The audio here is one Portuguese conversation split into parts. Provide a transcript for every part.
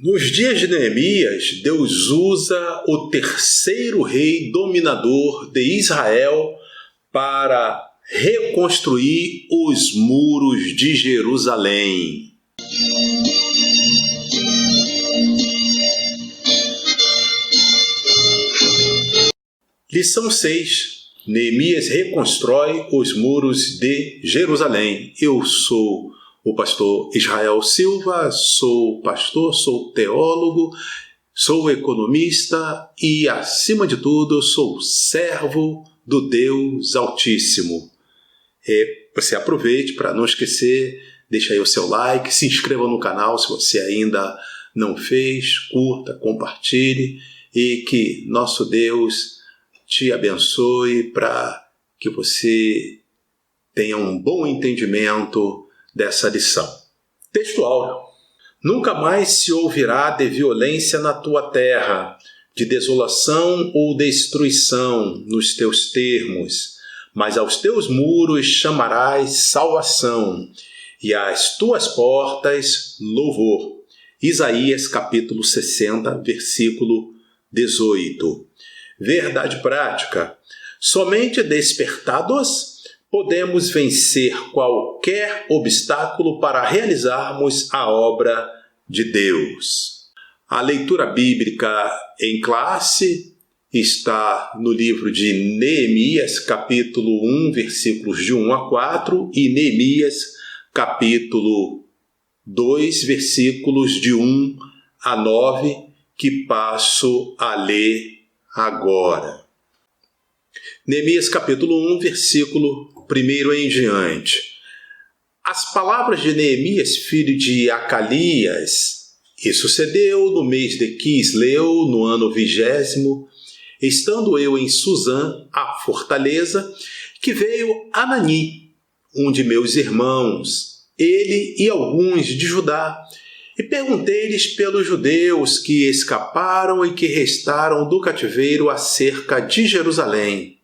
Nos dias de Neemias, Deus usa o terceiro rei dominador de Israel para reconstruir os muros de Jerusalém. Lição 6. Neemias reconstrói os muros de Jerusalém. Eu sou o pastor Israel Silva, sou pastor, sou teólogo, sou economista e, acima de tudo, sou servo do Deus Altíssimo. Você aproveite para não esquecer, deixa aí o seu like, se inscreva no canal se você ainda não fez, curta, compartilhe e que nosso Deus te abençoe para que você tenha um bom entendimento dessa lição. Texto áureo. Nunca mais se ouvirá de violência na tua terra, de desolação ou destruição nos teus termos, mas aos teus muros chamarás salvação, e às tuas portas louvor. Isaías capítulo 60, versículo 18. Verdade prática. Somente despertados podemos vencer qualquer obstáculo para realizarmos a obra de Deus. A leitura bíblica em classe está no livro de Neemias, capítulo 1, versículos de 1 a 4, e Neemias, capítulo 2, versículos de 1 a 9, que passo a ler agora. Neemias, capítulo 1, versículo 1 em diante. As palavras de Neemias, filho de Acalias, e sucedeu no mês de Quisleu, no ano 20º, estando eu em Suzã, a fortaleza, que veio Anani, um de meus irmãos, ele e alguns de Judá, e perguntei-lhes pelos judeus que escaparam e que restaram do cativeiro acerca de Jerusalém.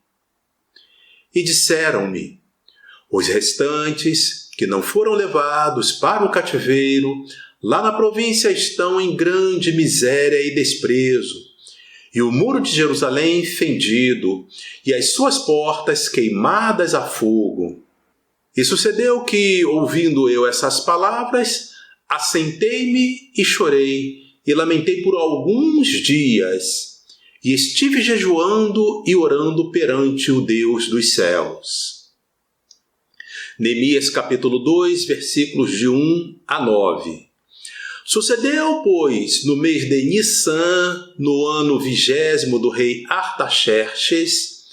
E disseram-me: os restantes, que não foram levados para o cativeiro, lá na província estão em grande miséria e desprezo, e o muro de Jerusalém fendido, e as suas portas queimadas a fogo. E sucedeu que, ouvindo eu essas palavras, assentei-me e chorei, e lamentei por alguns dias, e estive jejuando e orando perante o Deus dos céus. Neemias capítulo 2, versículos de 1 a 9. Sucedeu, pois, no mês de Nissan, no ano 20º do rei Artaxerxes,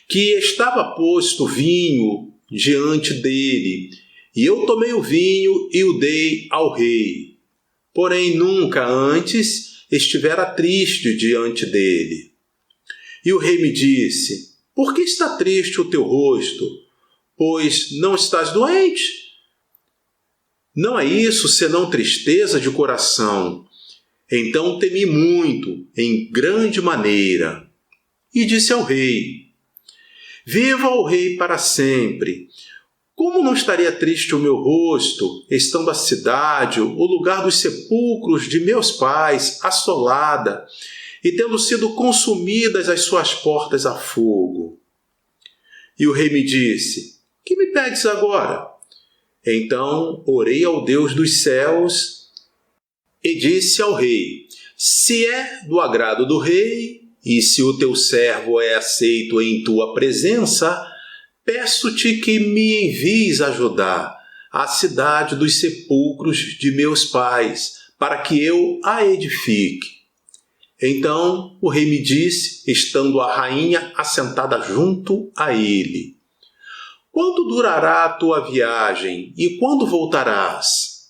que estava posto vinho diante dele, e eu tomei o vinho e o dei ao rei. Porém, nunca antes estivera triste diante dele. E o rei me disse: por que está triste o teu rosto? Pois não estás doente? Não é isso senão tristeza de coração. Então temi muito, em grande maneira. E disse ao rei: viva o rei para sempre. Como não estaria triste o meu rosto, estando a cidade, o lugar dos sepulcros de meus pais, assolada, e tendo sido consumidas as suas portas a fogo? E o rei me disse: que me pedes agora? Então orei ao Deus dos céus e disse ao rei: se é do agrado do rei, e se o teu servo é aceito em tua presença, peço-te que me envies ajudar a cidade dos sepulcros de meus pais, para que eu a edifique. Então o rei me disse, estando a rainha assentada junto a ele: quanto durará a tua viagem e quando voltarás?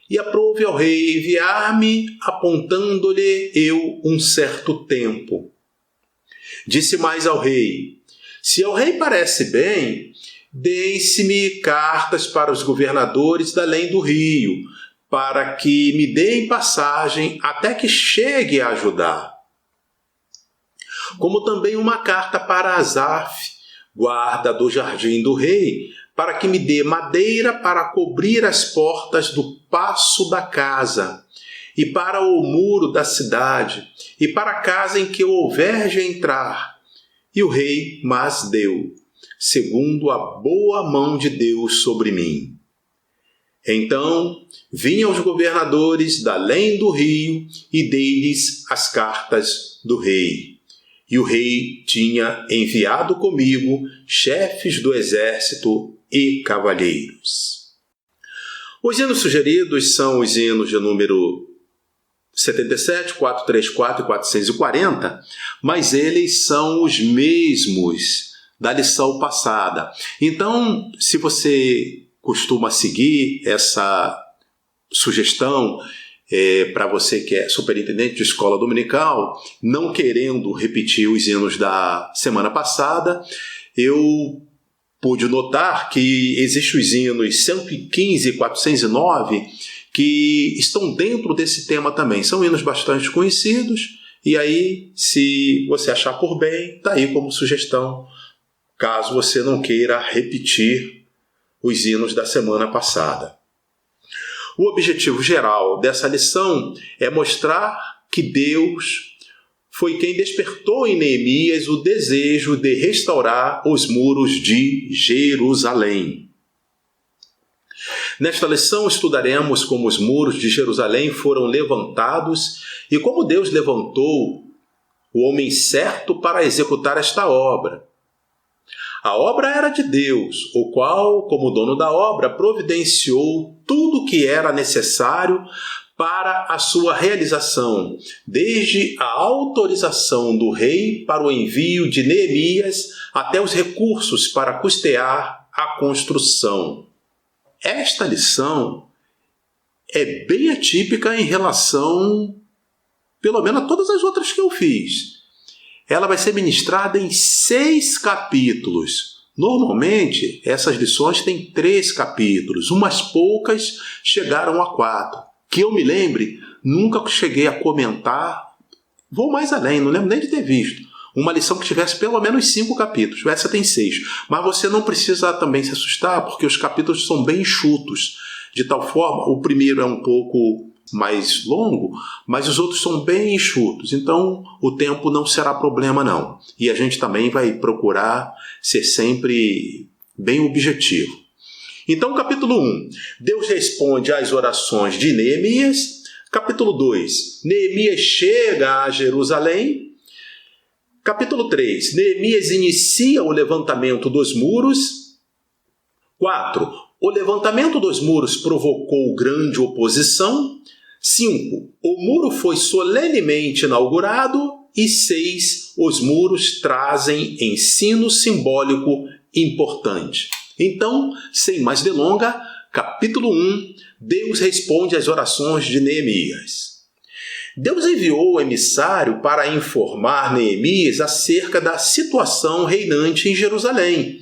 E aprouve ao rei enviar-me, apontando-lhe eu um certo tempo. Disse mais ao rei: se ao rei parece bem, deem-se-me cartas para os governadores da além do rio, para que me deem passagem até que chegue a ajudar. Como também uma carta para Asaf, guarda do jardim do rei, para que me dê madeira para cobrir as portas do paço da casa, e para o muro da cidade, e para a casa em que eu houver de entrar. E o rei mas deu, segundo a boa mão de Deus sobre mim. Então vinham os governadores da além do rio e dei-lhes as cartas do rei. E o rei tinha enviado comigo chefes do exército e cavalheiros. Os hinos sugeridos são os hinos de número 77, 434 e 440, mas eles são os mesmos da lição passada. Então, se você costuma seguir essa sugestão, para você que é superintendente de escola dominical, não querendo repetir os hinos da semana passada, eu pude notar que existem os hinos 115 e 409 que estão dentro desse tema também. São hinos bastante conhecidos, e aí, se você achar por bem, está aí como sugestão, caso você não queira repetir os hinos da semana passada. O objetivo geral dessa lição é mostrar que Deus foi quem despertou em Neemias o desejo de restaurar os muros de Jerusalém. Nesta lição estudaremos como os muros de Jerusalém foram levantados e como Deus levantou o homem certo para executar esta obra. A obra era de Deus, o qual, como dono da obra, providenciou tudo o que era necessário para a sua realização, desde a autorização do rei para o envio de Neemias até os recursos para custear a construção. Esta lição é bem atípica em relação, pelo menos, a todas as outras que eu fiz. Ela vai ser ministrada em 6 capítulos. Normalmente, essas lições têm 3 capítulos. Umas poucas chegaram a 4. Que eu me lembre, nunca cheguei a comentar. Vou mais além, não lembro nem de ter visto uma lição que tivesse pelo menos 5 capítulos. Essa tem 6. Mas você não precisa também se assustar, porque os capítulos são bem enxutos. De tal forma, o primeiro é um pouco mais longo, mas os outros são bem enxutos. Então, o tempo não será problema, não. E a gente também vai procurar ser sempre bem objetivo. Então, capítulo 1. Deus responde às orações de Neemias. Capítulo 2. Neemias chega a Jerusalém. Capítulo 3. Neemias inicia o levantamento dos muros. 4. O levantamento dos muros provocou grande oposição. 5. O muro foi solenemente inaugurado. E 6. Os muros trazem ensino simbólico importante. Então, sem mais delonga, capítulo 1, Deus responde às orações de Neemias. Deus enviou o emissário para informar Neemias acerca da situação reinante em Jerusalém.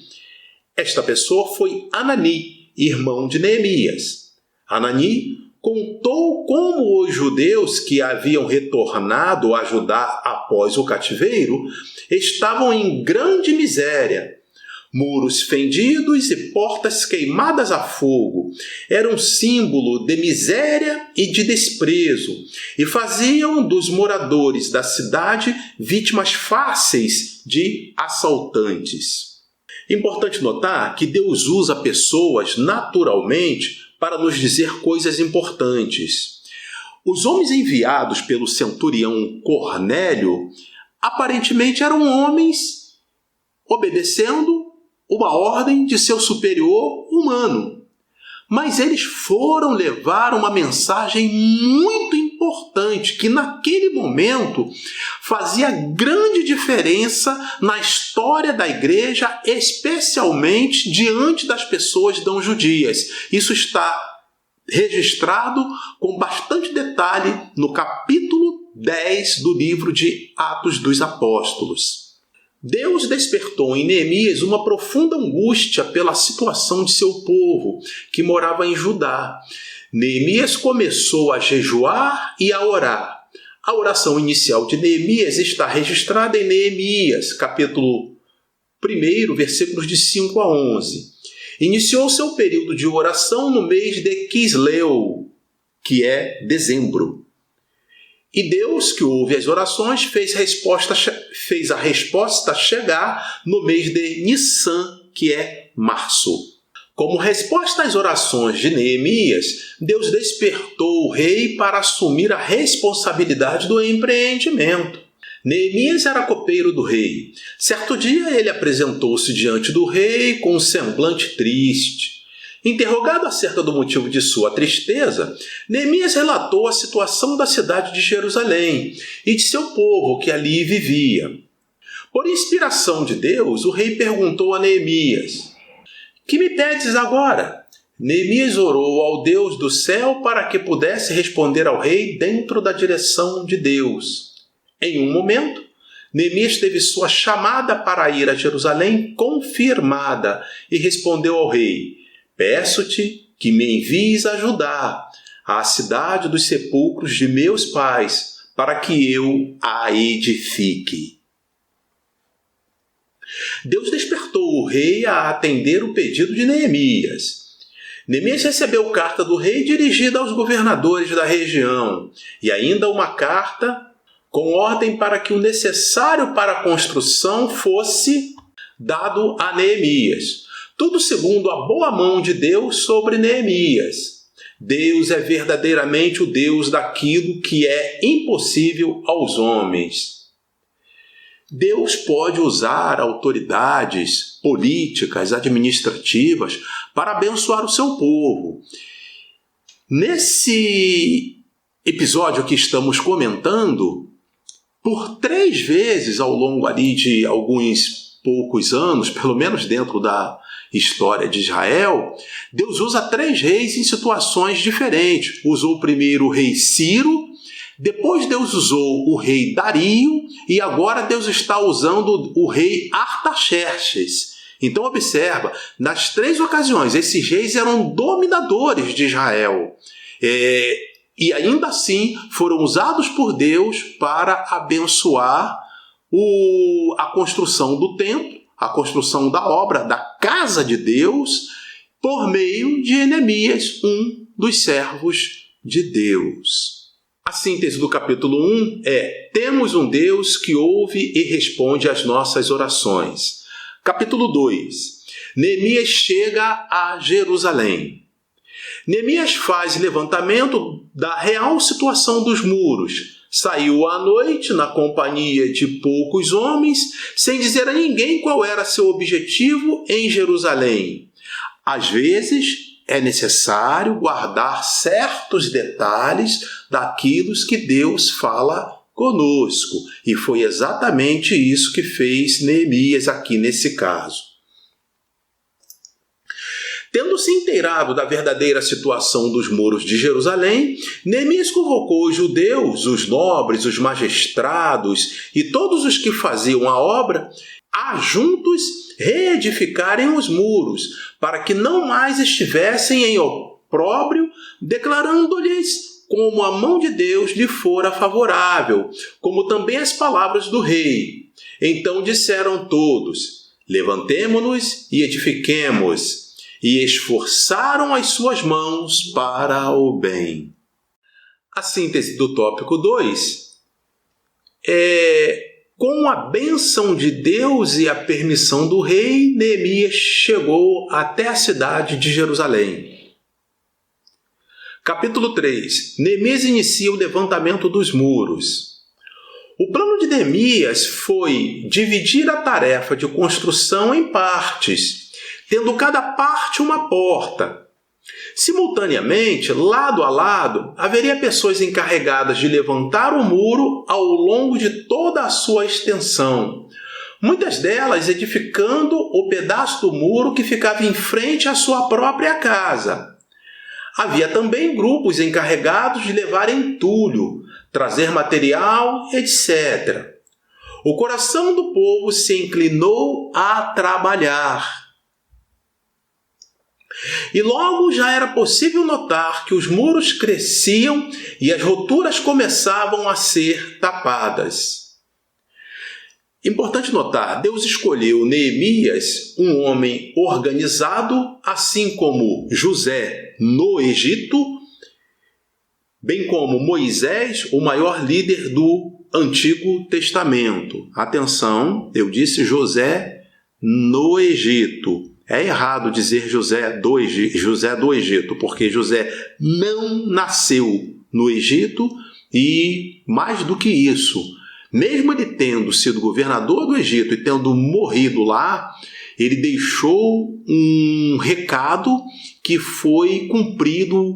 Esta pessoa foi Anani, irmão de Neemias. Anani contou como os judeus que haviam retornado a Judá após o cativeiro estavam em grande miséria. Muros fendidos e portas queimadas a fogo eram símbolo de miséria e de desprezo e faziam dos moradores da cidade vítimas fáceis de assaltantes. Importante notar que Deus usa pessoas naturalmente para nos dizer coisas importantes. Os homens enviados pelo centurião Cornélio aparentemente eram homens obedecendo uma ordem de seu superior humano. Mas eles foram levar uma mensagem muito importante, que naquele momento fazia grande diferença na história da igreja, especialmente diante das pessoas não judias. Isso está registrado com bastante detalhe no capítulo 10 do livro de Atos dos Apóstolos. Deus despertou em Neemias uma profunda angústia pela situação de seu povo, que morava em Judá. Neemias começou a jejuar e a orar. A oração inicial de Neemias está registrada em Neemias, capítulo 1, versículos de 5 a 11. Iniciou seu período de oração no mês de Quisleu, que é dezembro. E Deus, que ouve as orações, fez a resposta chegar no mês de Nissan, que é março. Como resposta às orações de Neemias, Deus despertou o rei para assumir a responsabilidade do empreendimento. Neemias era copeiro do rei. Certo dia ele apresentou-se diante do rei com um semblante triste. Interrogado acerca do motivo de sua tristeza, Neemias relatou a situação da cidade de Jerusalém e de seu povo que ali vivia. Por inspiração de Deus, o rei perguntou a Neemias: "Que me pedes agora?" Neemias orou ao Deus do céu para que pudesse responder ao rei dentro da direção de Deus. Em um momento, Neemias teve sua chamada para ir a Jerusalém confirmada e respondeu ao rei: "Peço-te que me envies a Judá, a cidade dos sepulcros de meus pais, para que eu a edifique." Deus despertou o rei a atender o pedido de Neemias. Neemias recebeu carta do rei dirigida aos governadores da região e ainda uma carta com ordem para que o necessário para a construção fosse dado a Neemias. Tudo segundo a boa mão de Deus sobre Neemias. Deus é verdadeiramente o Deus daquilo que é impossível aos homens. Deus pode usar autoridades políticas, administrativas, para abençoar o seu povo. Nesse episódio que estamos comentando, por 3 vezes ao longo ali de alguns poucos anos, pelo menos dentro da história de Israel, Deus usa 3 reis em situações diferentes. Usou primeiro o rei Ciro, depois Deus usou o rei Dario e agora Deus está usando o rei Artaxerxes. Então observa, nas 3 ocasiões, esses reis eram dominadores de Israel. E ainda assim foram usados por Deus para abençoar a construção do templo, a construção da obra, da casa de Deus, por meio de Neemias, um dos servos de Deus. A síntese do capítulo 1 é: temos um Deus que ouve e responde às nossas orações. Capítulo 2. Neemias chega a Jerusalém. Neemias faz levantamento da real situação dos muros. Saiu à noite na companhia de poucos homens, sem dizer a ninguém qual era seu objetivo em Jerusalém. Às vezes, é necessário guardar certos detalhes daquilo que Deus fala conosco. E foi exatamente isso que fez Neemias aqui nesse caso. Tendo se inteirado da verdadeira situação dos muros de Jerusalém, Neemias convocou os judeus, os nobres, os magistrados e todos os que faziam a obra a juntos reedificarem os muros, para que não mais estivessem em opróbrio, declarando-lhes como a mão de Deus lhe fora favorável, como também as palavras do rei. Então disseram todos: levantemo-nos e edifiquemos, e esforçaram as suas mãos para o bem. A síntese do tópico 2 é: com a bênção de Deus e a permissão do rei, Neemias chegou até a cidade de Jerusalém. Capítulo 3. Neemias inicia o levantamento dos muros. O plano de Neemias foi dividir a tarefa de construção em partes, tendo cada parte uma porta. Simultaneamente, lado a lado, haveria pessoas encarregadas de levantar o muro ao longo de toda a sua extensão, muitas delas edificando o pedaço do muro que ficava em frente à sua própria casa. Havia também grupos encarregados de levar entulho, trazer material, etc. O coração do povo se inclinou a trabalhar. E logo já era possível notar que os muros cresciam e as roturas começavam a ser tapadas. Importante notar, Deus escolheu Neemias, um homem organizado, assim como José no Egito, bem como Moisés, o maior líder do Antigo Testamento. Atenção, eu disse José no Egito. É errado dizer José do Egito, porque José não nasceu no Egito e, mais do que isso, mesmo ele tendo sido governador do Egito e tendo morrido lá, ele deixou um recado que foi cumprido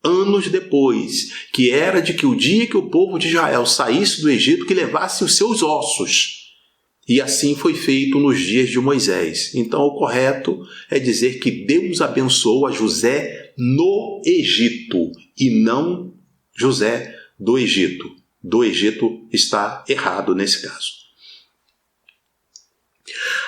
anos depois, que era de que o dia que o povo de Israel saísse do Egito, que levasse os seus ossos. E assim foi feito nos dias de Moisés. Então o correto é dizer que Deus abençoou a José no Egito e não José do Egito. Do Egito está errado nesse caso.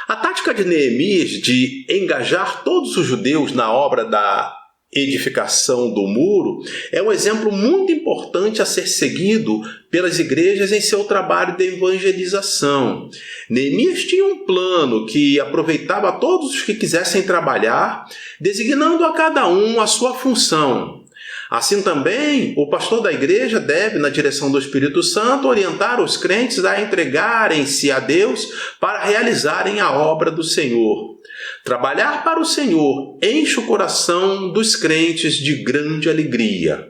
A tática de Neemias de engajar todos os judeus na obra da edificação do muro é um exemplo muito importante a ser seguido pelas igrejas em seu trabalho de evangelização. Neemias tinha um plano que aproveitava todos os que quisessem trabalhar, designando a cada um a sua função. Assim também, o pastor da igreja deve, na direção do Espírito Santo, orientar os crentes a entregarem-se a Deus para realizarem a obra do Senhor. Trabalhar para o Senhor enche o coração dos crentes de grande alegria.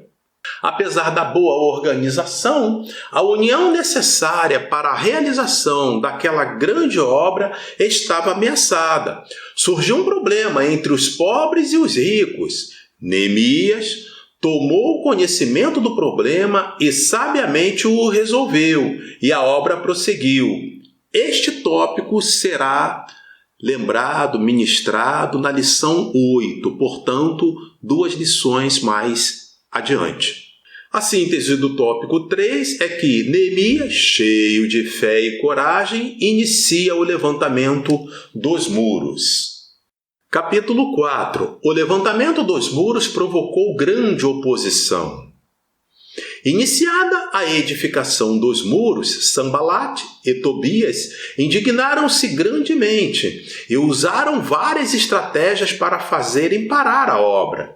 Apesar da boa organização, a união necessária para a realização daquela grande obra estava ameaçada. Surgiu um problema entre os pobres e os ricos. Neemias tomou conhecimento do problema e sabiamente o resolveu, e a obra prosseguiu. Este tópico será lembrado, ministrado na lição 8, portanto, 2 lições mais adiante. A síntese do tópico 3 é que Neemias, cheio de fé e coragem, inicia o levantamento dos muros. Capítulo 4. O levantamento dos muros provocou grande oposição. Iniciada a edificação dos muros, Sanbalate e Tobias indignaram-se grandemente e usaram várias estratégias para fazerem parar a obra.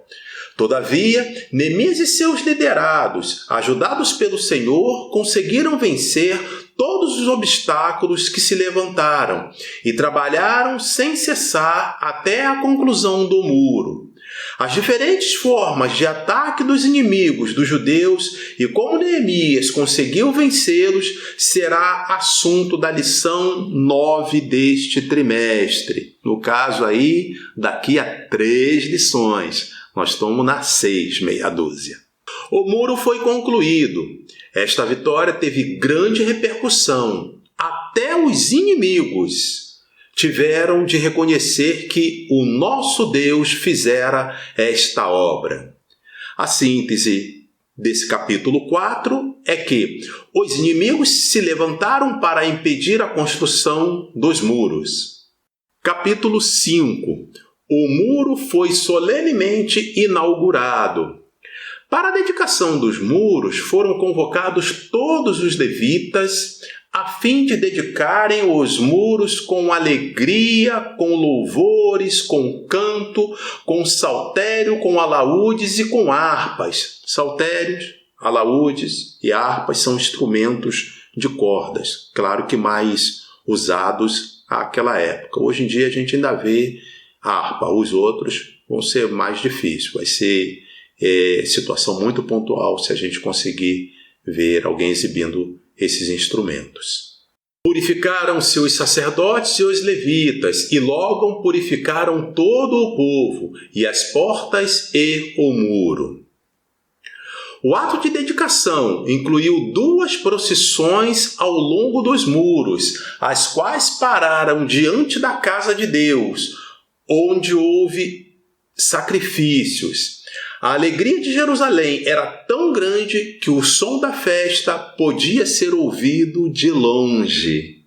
Todavia, Neemias e seus liderados, ajudados pelo Senhor, conseguiram vencer todos os obstáculos que se levantaram e trabalharam sem cessar até a conclusão do muro. As diferentes formas de ataque dos inimigos dos judeus e como Neemias conseguiu vencê-los será assunto da lição 9 deste trimestre. No caso aí, daqui a 3 lições. Nós estamos na 6, meia dúzia. O muro foi concluído. Esta vitória teve grande repercussão. Até os inimigos tiveram de reconhecer que o nosso Deus fizera esta obra. A síntese desse capítulo 4 é que os inimigos se levantaram para impedir a construção dos muros. Capítulo 5. O muro foi solenemente inaugurado. Para a dedicação dos muros foram convocados todos os levitas a fim de dedicarem os muros com alegria, com louvores, com canto, com saltério, com alaúdes e com harpas. Saltérios, alaúdes e harpas são instrumentos de cordas, claro que mais usados àquela época. Hoje em dia a gente ainda vê harpa, os outros vão ser mais difíceis, vai ser situação muito pontual se a gente conseguir ver alguém exibindo esses instrumentos. Purificaram-se os sacerdotes e os levitas, e logo purificaram todo o povo, e as portas e o muro. O ato de dedicação incluiu 2 procissões ao longo dos muros, as quais pararam diante da casa de Deus, onde houve sacrifícios. A alegria de Jerusalém era tão grande que o som da festa podia ser ouvido de longe.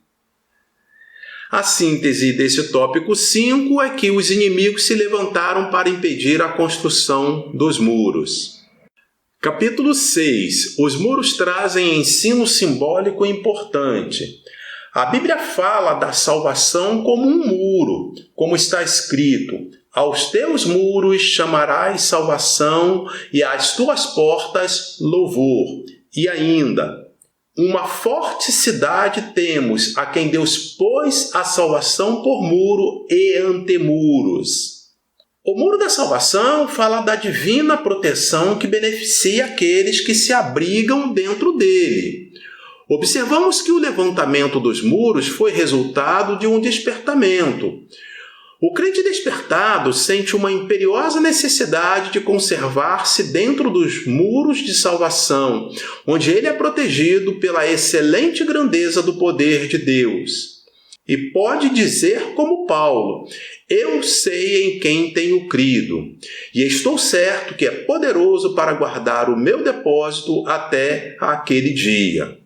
A síntese desse tópico 5 é que os inimigos se levantaram para impedir a construção dos muros. Capítulo 6. Os muros trazem ensino simbólico importante. A Bíblia fala da salvação como um muro, como está escrito: Aos teus muros chamarás salvação e às tuas portas louvor. E ainda, uma forte cidade temos, a quem Deus pôs a salvação por muro e antemuros. O muro da salvação fala da divina proteção que beneficia aqueles que se abrigam dentro dele. Observamos que o levantamento dos muros foi resultado de um despertamento. O crente despertado sente uma imperiosa necessidade de conservar-se dentro dos muros de salvação, onde ele é protegido pela excelente grandeza do poder de Deus. E pode dizer como Paulo: eu sei em quem tenho crido, e estou certo que é poderoso para guardar o meu depósito até aquele dia.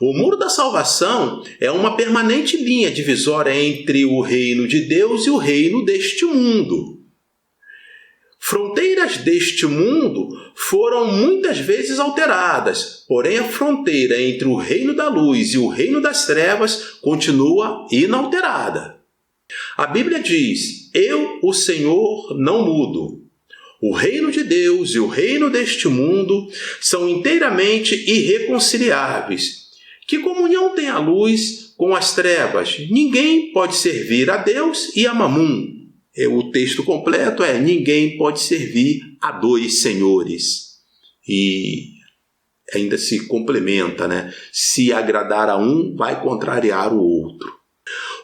O muro da salvação é uma permanente linha divisória entre o reino de Deus e o reino deste mundo. Fronteiras deste mundo foram muitas vezes alteradas, porém a fronteira entre o reino da luz e o reino das trevas continua inalterada. A Bíblia diz: eu, o Senhor, não mudo. O reino de Deus e o reino deste mundo são inteiramente irreconciliáveis. Que comunhão tem a luz com as trevas? Ninguém pode servir a Deus e a Mamum. O texto completo é: ninguém pode servir a dois senhores. E ainda se complementa, né? Se agradar a um, vai contrariar o outro.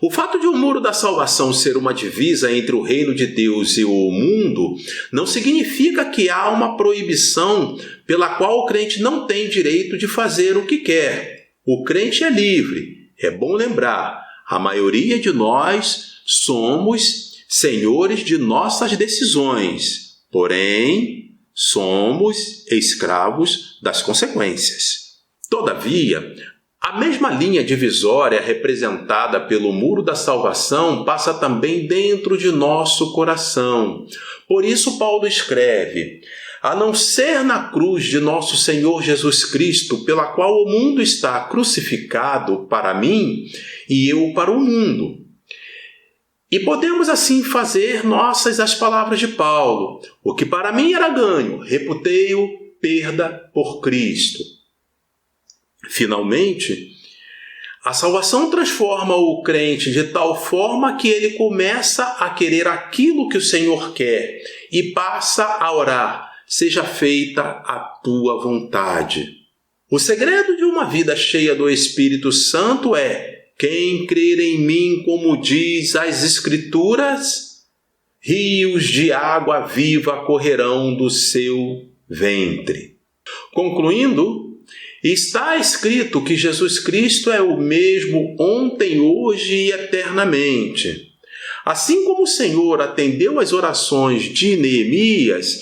O fato de o muro da salvação ser uma divisa entre o reino de Deus e o mundo não significa que há uma proibição pela qual o crente não tem direito de fazer o que quer. O crente é livre. É bom lembrar, a maioria de nós somos senhores de nossas decisões, porém, somos escravos das consequências. Todavia, a mesma linha divisória representada pelo muro da salvação passa também dentro de nosso coração. Por isso Paulo escreve: a não ser na cruz de nosso Senhor Jesus Cristo, pela qual o mundo está crucificado para mim e eu para o mundo. E podemos assim fazer nossas as palavras de Paulo: o que para mim era ganho, reputei-o perda por Cristo. Finalmente, a salvação transforma o crente de tal forma que ele começa a querer aquilo que o Senhor quer e passa a orar: seja feita a tua vontade. O segredo de uma vida cheia do Espírito Santo é: quem crer em mim, como diz as Escrituras, rios de água viva correrão do seu ventre. Concluindo, está escrito que Jesus Cristo é o mesmo ontem, hoje e eternamente. Assim como o Senhor atendeu às orações de Neemias,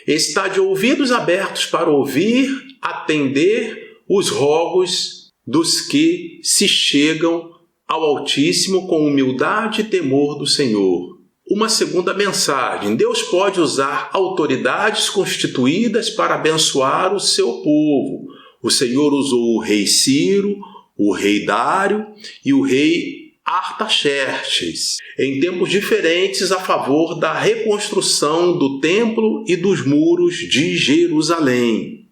está de ouvidos abertos para ouvir, atender os rogos dos que se chegam ao Altíssimo com humildade e temor do Senhor. Uma segunda mensagem: Deus pode usar autoridades constituídas para abençoar o seu povo. O Senhor usou o rei Ciro, o rei Dário e o rei Artaxerxes, em tempos diferentes, a favor da reconstrução do templo e dos muros de Jerusalém.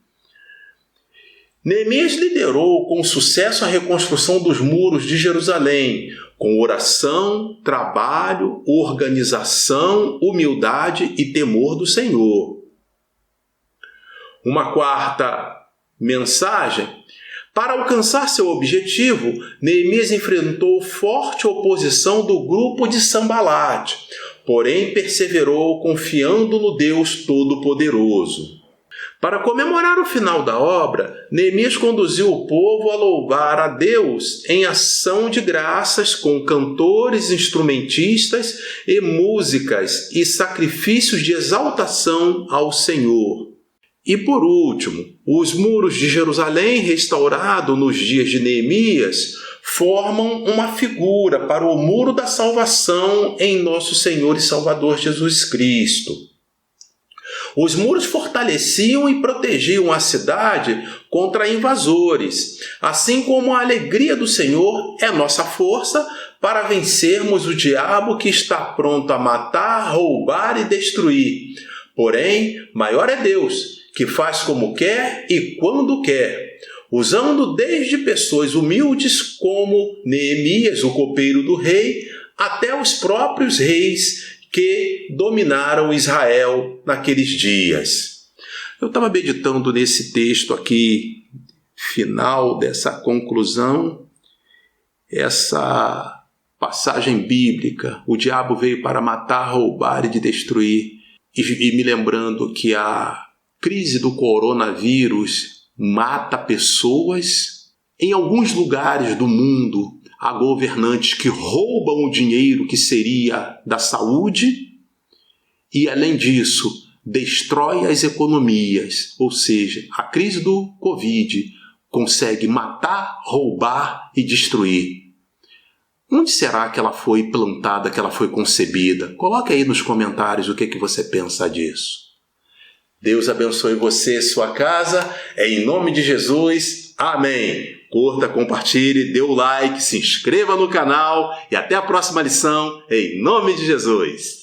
Neemias liderou com sucesso a reconstrução dos muros de Jerusalém, com oração, trabalho, organização, humildade e temor do Senhor. Uma quarta mensagem: para alcançar seu objetivo, Neemias enfrentou forte oposição do grupo de Sambalate, porém perseverou confiando no Deus Todo-Poderoso. Para comemorar o final da obra, Neemias conduziu o povo a louvar a Deus em ação de graças com cantores, instrumentistas e músicas e sacrifícios de exaltação ao Senhor. E por último, os muros de Jerusalém, restaurados nos dias de Neemias, formam uma figura para o muro da salvação em nosso Senhor e Salvador Jesus Cristo. Os muros fortaleciam e protegiam a cidade contra invasores, assim como a alegria do Senhor é nossa força para vencermos o diabo que está pronto a matar, roubar e destruir. Porém, maior é Deus, que faz como quer e quando quer, usando desde pessoas humildes como Neemias, o copeiro do rei, até os próprios reis que dominaram Israel naqueles dias. Eu estava meditando nesse texto aqui, final dessa conclusão, essa passagem bíblica, o diabo veio para matar, roubar e destruir, e me lembrando que a crise do coronavírus mata pessoas. Em alguns lugares do mundo, há governantes que roubam o dinheiro que seria da saúde e, além disso, destrói as economias. Ou seja, a crise do Covid consegue matar, roubar e destruir. Onde será que ela foi plantada, que ela foi concebida? Coloque aí nos comentários o que você pensa disso. Deus abençoe você e sua casa. Em nome de Jesus. Amém. Curta, compartilhe, dê o like, se inscreva no canal e até a próxima lição. Em nome de Jesus.